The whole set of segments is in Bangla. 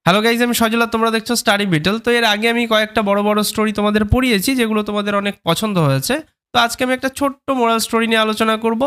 হ্যালো গাইজ, আমি সজলা, তোমরা দেখছো স্টাডি বিটল। তো এর আগে আমি কয়েকটা বড় বড় স্টোরি তোমাদের পড়িয়েছি, যেগুলো তোমাদের অনেক পছন্দ হয়েছে। তো আজকে আমি একটা ছোট্ট মোরাল স্টোরি নিয়ে আলোচনা করব।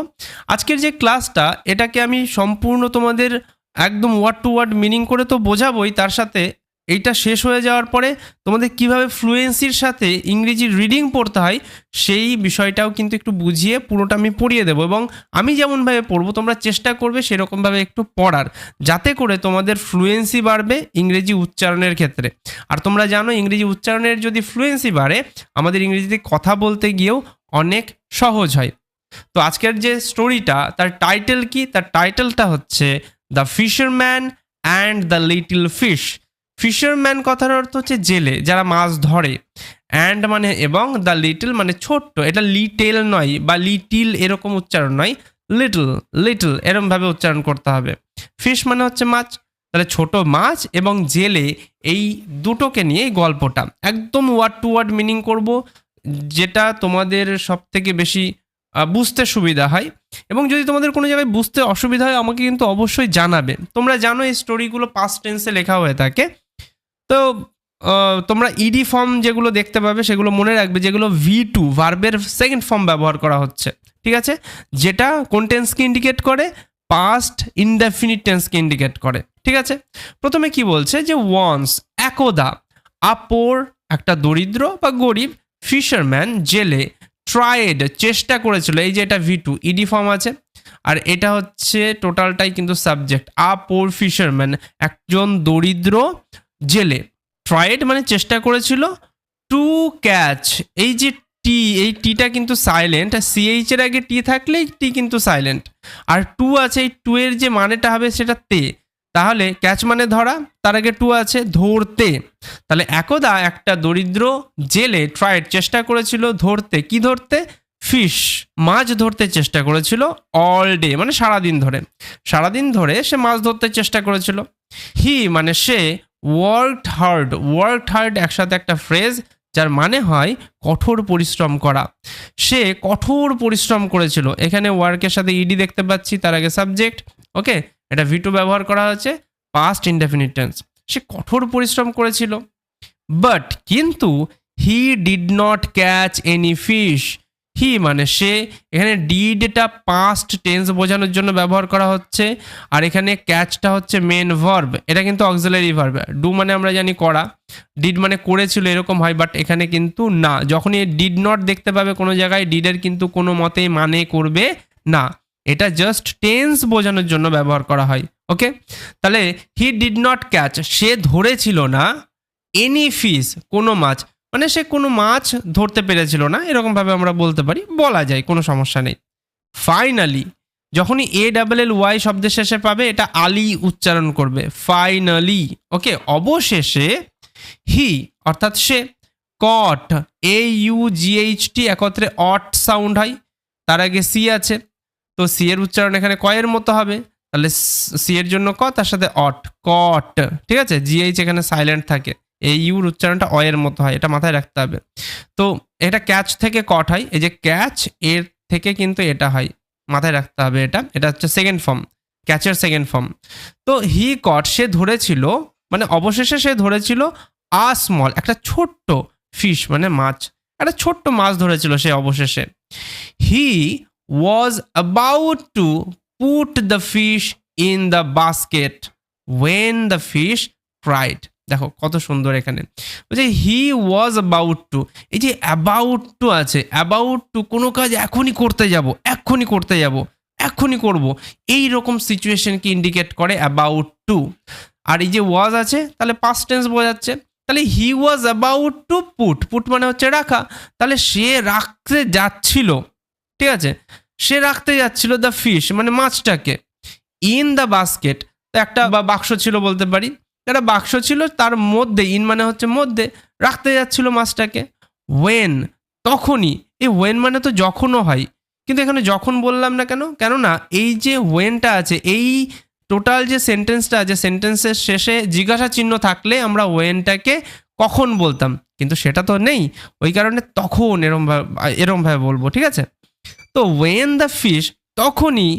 আজকের যে ক্লাসটা, এটাকে আমি সম্পূর্ণ তোমাদের একদম ওয়ার্ড টু ওয়ার্ড মিনিং করে তো বোঝাবোই, তার সাথে এইটা শেষ হয়ে যাওয়ার পরে তোমাদের কিভাবে ফ্লুয়েন্সির সাথে ইংরেজি রিডিং পড়তে হয় সেই বিষয়টাও কিন্তু একটু বুঝিয়ে পুরোটা আমি পড়িয়ে দেবো। এবং আমি যেমনভাবে পড়বো তোমরা চেষ্টা করবে সেরকমভাবে একটু পড়ার, যাতে করে তোমাদের ফ্লুয়েন্সি বাড়বে ইংরেজি উচ্চারণের ক্ষেত্রে। আর তোমরা জানো, ইংরেজি উচ্চারণের যদি ফ্লুয়েন্সি বাড়ে, আমাদের ইংরেজিতে কথা বলতে গিয়েও অনেক সহজ হয়। তো আজকের যে স্টোরিটা, তার টাইটেল কি? তার টাইটেলটা হচ্ছে the fisherman and the little fish. Fisherman কথার অর্থ হচ্ছে জেলে, যারা মাছ ধরে। অ্যান্ড মানে এবং, দ্য লিটল মানে ছোট্ট, এটা লিটেল নয় বা লিটিল এরকম উচ্চারণ নয়, লিটল লিটল এরমভাবে উচ্চারণ করতে হবে। ফিশ মানে হচ্ছে মাছ, তাহলে ছোট মাছ এবং জেলে, এই দুটোকে নিয়ে এই গল্পটা একদম ওয়ার্ড টু ওয়ার্ড মিনিং করব, যেটা তোমাদের সব থেকে বেশি বুঝতে সুবিধা হয়। এবং যদি তোমাদের কোনো জায়গায় বুঝতে অসুবিধা হয়, আমাকে কিন্তু অবশ্যই জানাবে। তোমরা জানো এই স্টোরিগুলো পাস্ট টেন্সে লেখা হয়ে থাকে। তো তোমরা ইডি ফর্ম যেগুলো দেখতে পাবে সেগুলো মনে রাখবে, যেগুলো V2 ভার্বের সেকেন্ড ফর্ম ব্যবহার করা হচ্ছে, ঠিক আছে? যেটা কোন টেন্সকে ইন্ডিকেট করে? পাস্ট ইনডেফিনিট টেন্সকে ইন্ডিকেট করে, ঠিক আছে? প্রথমে কি বলছে যে ওয়ান্স, একদা, আপোর একটা দরিদ্র বা গরিব, ফিশারম্যান জেলে, ট্রায়েড চেষ্টা করেছিল, এই যে এটা V2 ইডি ফর্ম আছে, আর এটা হচ্ছে টোটালটাই কিন্তু সাবজেক্ট। আপোর ফিশারম্যান একজন দরিদ্র জেলে, ট্রাইড মানে চেষ্টা করেছিল, টু ক্যাচ, এই যে টি, এই টিটা কিন্তু সাইলেন্ট, সিএইচ এর আগে টি থাকলেই টি কিন্তু সাইলেন্ট, আর টু আছে, এই টু এর যে মানেটা হবে সেটা তে, তাহলে ক্যাচ মানে ধরা, তার আগে টু আছে, ধরতে। তাহলে একদা একটা দরিদ্র জেলে ট্রাইড চেষ্টা করেছিল ধরতে, কি ধরতে? ফিশ, মাছ ধরতে চেষ্টা করেছিল, অল ডে মানে সারাদিন ধরে, সারাদিন ধরে সে মাছ ধরতে চেষ্টা করেছিল। হি মানে সে, ওয়ার্কড হার্ড একসাথে একটা ফ্রেজ, যার মানে হয় কঠোর পরিশ্রম করা। সে কঠোর পরিশ্রম করেছিল, এখানে ওয়ার্কের সাথে ইডি দেখতে পাচ্ছি, তার আগে সাবজেক্ট, ওকে? এটা V2 ব্যবহার করা হয়েছে, পাস্ট ইনডেফিনিট টেন্স। সে কঠোর পরিশ্রম করেছিল, বাট কিন্তু, he did not catch any fish. He মানে সে, এখানে ডিডটা পাস্ট টেন্স বোঝানোর জন্য ব্যবহার করা হচ্ছে, আর এখানে ক্যাচটা হচ্ছে মেন ভার্ব, এটা কিন্তু অক্সিলারি ভার্ব। ডু মানে আমরা জানি করা, ডিড মানে করেছিল এরকম হয়, বাট এখানে কিন্তু না। যখনই ডিড নট দেখতে পাবে কোনো জায়গায়, ডিডের কিন্তু কোনো মতেই মানে করবে না, এটা জাস্ট টেন্স বোঝানোর জন্য ব্যবহার করা হয়, ওকে? তাহলে হি ডিড নট ক্যাচ, সে ধরেছিল না, এনি ফিশ কোনো মাছ, মানে সে কোনো মাছ ধরতে পেরেছিল না, এরকমভাবে আমরা বলতে পারি, বলা যায়, কোনো সমস্যা নেই। ফাইনালি, যখনই ALLY শব্দের শেষে পাবে, এটা আলি উচ্চারণ করবে, ফাইনালি, ওকে? অবশেষে, হি অর্থাৎ সে, কট, AUGHT একত্রে অট সাউন্ড হয়, তার আগে সি আছে, তো সি এর উচ্চারণ এখানে কয়ের মতো হবে, তাহলে সি এর জন্য ক, তার সাথে অট, কট, ঠিক আছে? GH এখানে সাইলেন্ট থাকে, এই ইউর উচ্চারণটা অয়ের মতো হয়, এটা মাথায় রাখতে হবে। তো এটা ক্যাচ থেকে কট হয়, এই যে ক্যাচ, এর থেকে কিন্তু এটা হয়, মাথায় রাখতে হবে। এটা হচ্ছে সেকেন্ড ফর্ম, ক্যাচের সেকেন্ড ফর্ম। তো হি কট, সে ধরেছিল, মানে অবশেষে সে ধরেছিল, আ স্মল একটা ছোট্ট, ফিশ মানে মাছ, একটা ছোট্ট মাছ ধরেছিল সে অবশেষে। He was about to put the fish in the basket when the fish cried. দেখো কত সুন্দর, এখানে বলছে হি ওয়াজ অ্যাবাউট টু, এই যে অ্যাবাউট টু আছে, অ্যাবাউট টু কোনো কাজ এখনই করতে যাব, এক্ষুনি করব, এই রকম সিচুয়েশনকে ইন্ডিকেট করে অ্যাবাউট টু। আর এই যে ওয়াজ আছে, তাহলে পাস্ট টেন্স বোঝাচ্ছে, তাহলে হি ওয়াজ অ্যাবাউট টু পুট মানে হচ্ছে রাখা, তাহলে সে রাখতে যাচ্ছিল, ঠিক আছে? সে রাখতে যাচ্ছিল দ্য ফিশ মানে মাছটাকে, ইন দ্য বাস্কেট, একটা বাক্স ছিল বলতে পারি, একটা বাক্স ছিল, তার মধ্যে, ইন মানে হচ্ছে মধ্যে, রাখতে যাচ্ছিল মাছটাকে। ওয়েন তখনই, এই ওয়েন মানে তো যখনও হয়, কিন্তু এখানে যখন বললাম না কেন? কেননা এই যে ওয়েনটা আছে, এই টোটাল যে সেন্টেন্সটা আছে, সেন্টেন্সের শেষে জিজ্ঞাসা চিহ্ন থাকলে আমরা ওয়েনটাকে কখন বলতাম, কিন্তু সেটা তো নেই, ওই কারণে তখন এরমভাবে বলবো, ঠিক আছে? তো ওয়েন দ্য ফিশ, তখনই,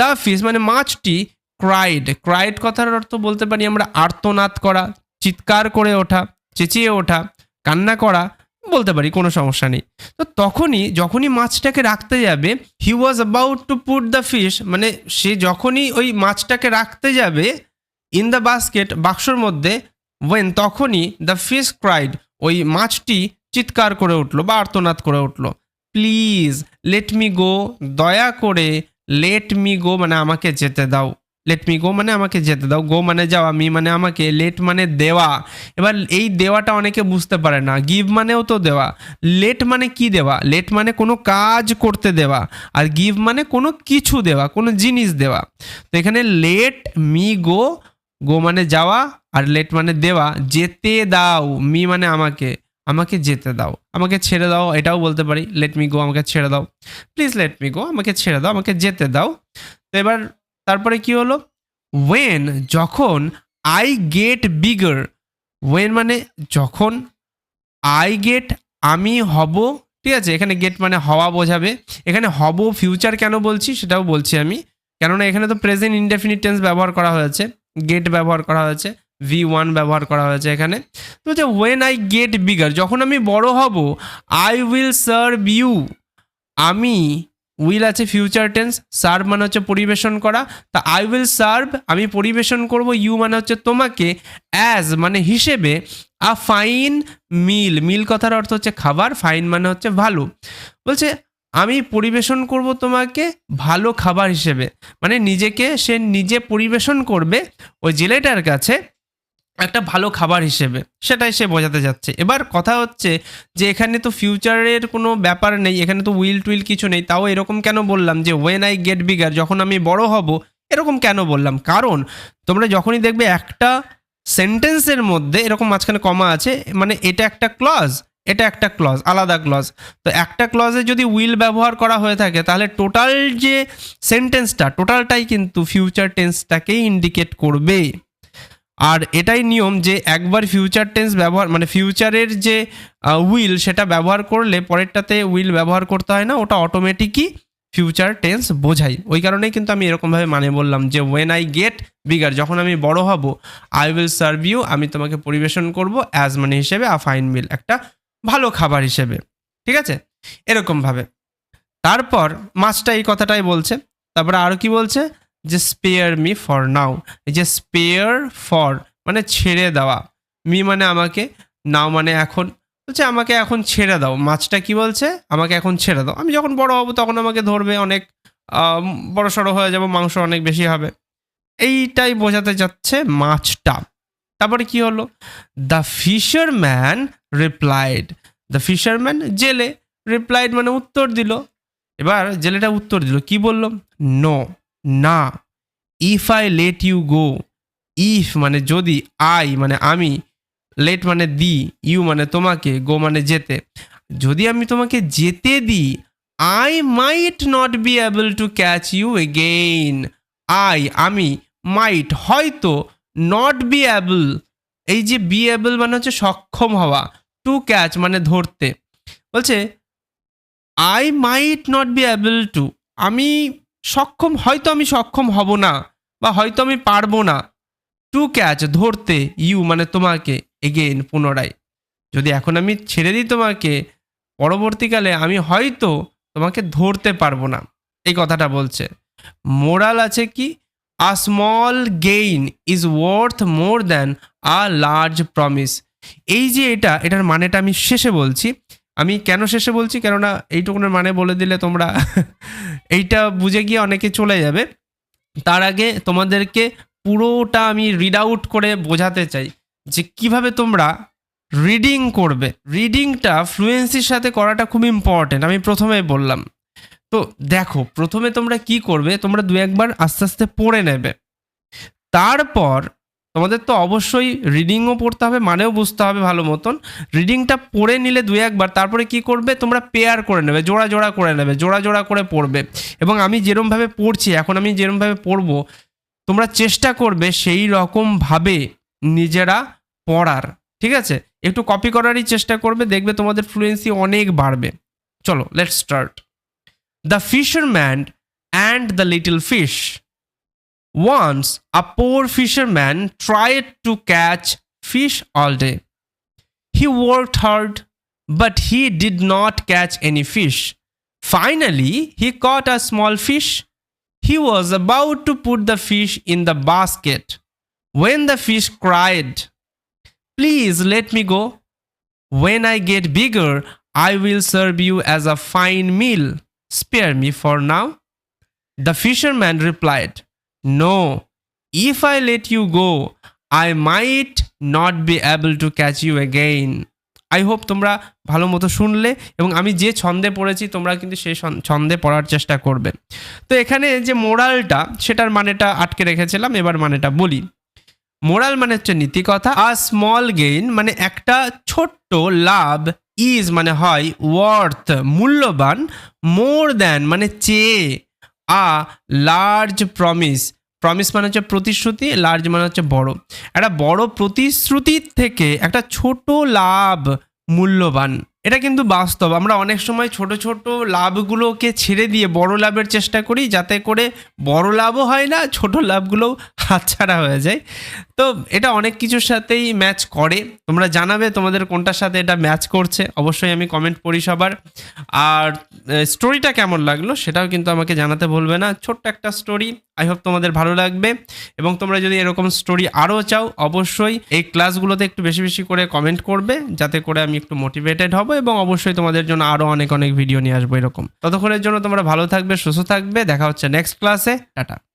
দ্য ফিশ মানে মাছটি, ক্রাইড কথার অর্থ বলতে পারি আমরা আর্তনাদ করা, চিৎকার করে ওঠা, চেঁচিয়ে ওঠা, কান্না করা বলতে পারি, কোনো সমস্যা নেই। তো যখনই মাছটাকে রাখতে যাবে, he was about to put the fish, মানে সে যখনই ওই মাছটাকে রাখতে যাবে ইন দ্য বাস্কেট, বাক্সর মধ্যে, তখনই দ্য ফিশ ক্রাইড, ওই মাছটি চিৎকার করে উঠলো বা আর্তনাদ করে উঠলো, প্লিজ লেট মি গো, দয়া করে, লেট মি গো মানে আমাকে যেতে দাও, লেট মি গো মানে আমাকে যেতে দাও, গো মানে যাওয়া, মি মানে আমাকে, লেট মানে দেওয়া। এবার এই দেওয়াটা অনেকে বুঝতে পারে না, গিভ মানেও তো দেওয়া। লেট মানে কি দেওয়া? লেট মানে কোনো কাজ করতে দেওয়া, আর গিভ মানে কোনো কিছু দেওয়া, কোনো জিনিস দেওয়া। তো এখানে লেট মি গো, গো মানে যাওয়া আর লেট মানে দেওয়া, যেতে দাও, মি মানে আমাকে, আমাকে যেতে দাও, আমাকে ছেড়ে দাও, এটাও বলতে পারি, লেট মি গো আমাকে ছেড়ে দাও, প্লিজ লেট মি গো আমাকে ছেড়ে দাও, আমাকে যেতে দাও। তো এবার তারপরে কি হলো, ওয়েন যখন, আই গেট বিগার, ওয়েন মানে যখন, আই গেট আমি হব, ঠিক আছে, এখানে গেট মানে হওয়া বোঝাবে, এখানে হব ফিউচার কেন বলছি সেটাও বলছি আমি, কেননা এখানে তো প্রেজেন্ট ইনডেফিনিট টেন্স ব্যবহার করা হয়েছে, গেট ব্যবহার করা হয়েছে, V1 ব্যবহার করা হয়েছে এখানে। তো যে ওয়েন আই গেট বিগার, যখন আমি বড় হব, আই উইল সার্ভ ইউ, আমি, উইল আছে ফিউচার টেন্স, সার্ভ মানে হচ্ছে পরিবেশন করা, তা আই উইল সার্ভ আমি পরিবেশন করব, ইউ মানে হচ্ছে তোমাকে, অ্যাজ মানে হিসেবে, আ ফাইন মিল কথার অর্থ হচ্ছে খাবার, ফাইন মানে হচ্ছে ভালো, বলছে আমি পরিবেশন করব তোমাকে ভালো খাবার হিসেবে, মানে নিজেকে সে নিজে পরিবেশন করবে ওই জেলেটার কাছে একটা ভালো খাবার হিসেবে, সেটাই সে বোঝাতে যাচ্ছে। এবার কথা হচ্ছে যে এখানে তো ফিউচারের কোনো ব্যাপার নেই, এখানে তো উইল টুইল কিছু নেই, তাও এরকম কেন বললাম যে ওয়েন আই গেট বিগার, যখন আমি বড় হব, এরকম কেন বললাম? কারণ তোমরা যখনই দেখবে একটা সেন্টেন্সের মধ্যে এরকম মাঝখানে কমা আছে, মানে এটা একটা ক্লজ, এটা একটা ক্লজ, আলাদা ক্লজ। তো একটা ক্লজে যদি উইল ব্যবহার করা হয়ে থাকে, তাহলে টোটাল যে সেন্টেন্সটা, টোটালটাই কিন্তু ফিউচার টেন্সটাকেই ইন্ডিকেট করবে। আর এটাই নিয়ম যে একবার ফিউচার টেন্স ব্যবহার, মানে ফিউচারের যে উইল সেটা ব্যবহার করলে পরেরটাতে উইল ব্যবহার করতে হয় না, ওটা অটোমেটিকই ফিউচার টেন্স বোঝাই। ওই কারণেই কিন্তু আমি এরকমভাবে মানে বললাম যে ওয়েন আই গেট বিগার, যখন আমি বড় হব, আই উইল সার্ভ ইউ আমি তোমাকে পরিবেশন করব, অ্যাজ মানে হিসেবে, আ ফাইন মিল একটা ভালো খাবার হিসেবে, ঠিক আছে, এরকমভাবে। তারপর মাছটা এই কথাটাই বলছে, তারপরে আরও কি বলছে যে স্পেয়ার মি ফর নাও, এই যে স্পেয়ার ফর মানে ছেড়ে দেওয়া, মি মানে আমাকে, নাও মানে এখন, বলছে আমাকে এখন ছেড়ে দাও। মাছটা কি বলছে, আমাকে এখন ছেড়ে দাও, আমি যখন বড় হব তখন আমাকে ধরবে, অনেক বড় সড়ো হয়ে যাব, মাংস অনেক বেশি হবে, এইটাই বোঝাতে যাচ্ছে মাছটা। তারপরে কি হলো, the fisherman replied, the fisherman জেলে, রিপ্লাইড মানে উত্তর দিল। এবার জেলেটা উত্তর দিল, কি বলল, নো না, if I let you go, if মানে যদি, আই মানে আমি, লেট মানে দি, ইউ মানে তোমাকে, গো মানে যেতে, যদি আমি তোমাকে যেতে দিই, I might not be able to catch you again, আমি, মাইট হয়তো, নট বি এবল, এই যে বি এবল মানে হচ্ছে সক্ষম হওয়া, টু ক্যাচ মানে ধরতে, বলছে I might not be able two, আমি সক্ষম, হয়তো আমি সক্ষম হব না, বা হয়তো আমি পারবো না, টু ক্যাচ ধরতে, ইউ মানে তোমাকে, এগেইন পুনরায়, যদি এখন আমি ছেড়ে দিই তোমাকে, পরবর্তীকালে আমি হয়তো তোমাকে ধরতে পারবো না, এই কথাটা বলছে। মোরাল আছে কি, a small gain is worth more than a large promise, এই যে এটার মানেটা আমি শেষে বলছি। আমি কেন শেষে বলছি, কেননা এইটুকুনের মানে বলে দিলে তোমরা এইটা বুঝে গিয়ে অনেকে চলে যাবে, তার আগে তোমাদেরকে পুরোটা আমি রিড আউট করে বোঝাতে চাই যে কিভাবে তোমরা রিডিং করবে। রিডিংটা ফ্লুয়েন্সির সাথে করাটা খুব ইম্পর্টেন্ট, আমি প্রথমেই বললাম। তো দেখো, প্রথমে তোমরা কি করবে, তোমরা দু একবার আস্তে আস্তে পড়ে নেবে, তারপর তোমাদের তো অবশ্যই রিডিংও পড়তে হবে, মানেও বুঝতে হবে ভালো মতন। রিডিংটা পড়ে নিলে দু একবার, তারপরে কি করবে, তোমরা পেয়ার করে নেবে, জোড়া জোড়া করে নেবে, জোড়া জোড়া করে পড়বে। এবং আমি যেরমভাবে পড়ছি এখন, আমি যেরমভাবে পড়বো, তোমরা চেষ্টা করবে সেই রকমভাবে নিজেরা পড়ার, ঠিক আছে, একটু কপি করারই চেষ্টা করবে, দেখবে তোমাদের ফ্লুয়েন্সি অনেক বাড়বে। চলো let's start. The fisherman and the little fish, Once a poor fisherman tried to catch fish all day. He worked hard, but he did not catch any fish. Finally, he caught a small fish. He was about to put the fish in the basket when the fish cried, "Please let me go. When I get bigger, I will serve you as a fine meal. Spare me for now." The fisherman replied, "No, if I let you go, I might not be able to catch you again." I hope তোমরা ভালো মতো শুনলে এবং আমি যে ছন্দে পড়েছি তোমরা কিন্তু সেই ছন্দে পড়ার চেষ্টা করবে। তো এখানে যে মোরালটা সেটার মানেটা আটকে রেখেছিলাম, এবার মানেটা বলি। মোরাল মানে হচ্ছে নীতিকথা। আ স্মল গেইন মানে একটা ছোট্ট লাভ, ইজ মানে হয়, ওয়ার্থ মূল্যবান, মোর দ্যান মানে চেয়ে, আ লার্জ প্রমিস, প্রমিস মানে হচ্ছে প্রতিশ্রুতি, লার্জ মানে হচ্ছে বড়, একটা বড় প্রতিশ্রুতির থেকে একটা ছোট লাভ মূল্যবান। এটা কিন্তু বাস্তব। আমরা অনেক সময় ছোট ছোট লাভগুলোকে ছেড়ে দিয়ে বড় লাভের চেষ্টা করি, যাতে করে বড় লাভও হয় না, ছোট লাভগুলোও হাতছাড়া হয়ে যায়। তো এটা অনেক কিছুর সাথেই ম্যাচ করে। তোমরা জানাবে তোমাদের কোনটার সাথে এটা ম্যাচ করছে, অবশ্যই আমি কমেন্ট পড়ি সবার। আর স্টোরিটা কেমন লাগলো সেটাও কিন্তু আমাকে জানাতে ভুলবে না। ছোট্ট একটা স্টোরি, আই হোপ তোমাদের ভালো লাগবে। এবং তোমরা যদি এরকম স্টোরি আরও চাও, অবশ্যই এই ক্লাসগুলোতে একটু বেশি বেশি করে কমেন্ট করবে, যাতে করে আমি একটু মোটিভেটেড হব এবং অবশ্যই তোমাদের জন্য আরও অনেক অনেক ভিডিও নিয়ে আসবো এরকম। ততক্ষণের জন্য তোমরা ভালো থাকবে, সুস্থ থাকবে। দেখা হচ্ছে নেক্সট ক্লাসে। টাটা।